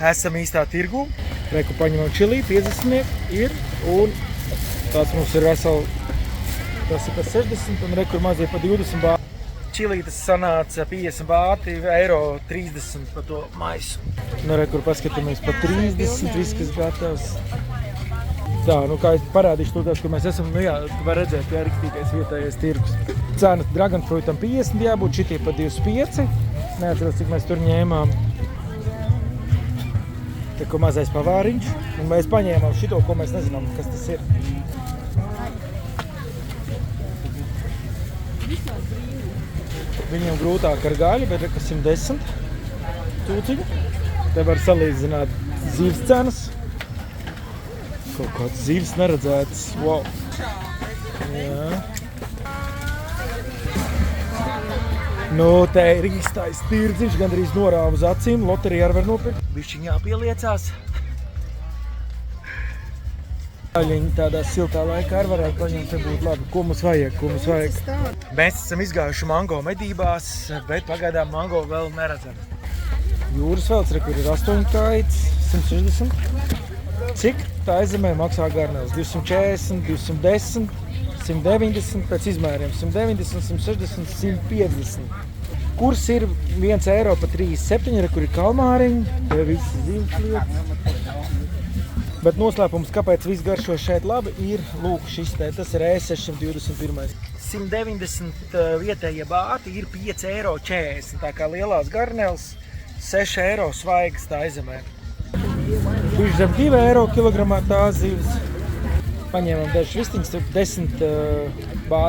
esam īstā tirgu. Reku paņemam čilī, 50 ir, un tāds mums ir veseli, tas ir par 60, un reku ir mazie par 20 bāti. Čilī tas sanāca 50 bāti, eiro 30 par to maisu. Nu, reku paskatāmies par 30, viss, kas gatavs. Tā, nu kā es parādīšu tūdās, kur mēs esam, nu jā, tu var redzēt, jā, riktīgais vietējais tirgus. Cena dragonfruitam 50 jābūt, šitie par 25. Neatceros, cik mēs tur ņēmām. Te, ko mazais pavāriņš. Un mēs paņēmām šito, ko mēs nezinām, kas tas ir. Viņiem grūtāk ar gaļu, bet ka 110 tūciņu. Te var salīdzināt zīves cenas. Kaut kāds zīves neredzētas. Wow. Jā. Nu, te ir īstais tirdziņš, gandrīz norāva uz acīm. Loterija arī var nopirkt. Bišķiņ jāpieliecās. Daļiņi tādā siltā laikā arī varētu paņemt, te būtu labi. Ko mums vajag? Mēs esam izgājuši mango medībās, bet pagaidām mango vēl neredzam. Jūras velts, kur ir 8 kaitis, 160. Cik tā aizemē maksā garnēls? 240, 210, 190, pēc izmēriem 190, 160, 150. Kurs ir 1 eiro pa 37, kur ir kalmāriņi, tie visi zīves lietas. Bet noslēpums, kāpēc viss garšo šeit labi, ir, lūk, šis te, tas ir E621. 190 vietējie bāti ir 5,40 eiro, tā kā lielās garnēls, 6 eiro svaigas tā aizemē. Bišķi zem 2 eiro kilogramā tās zīves. Paņēmām dažas vistiņas, 10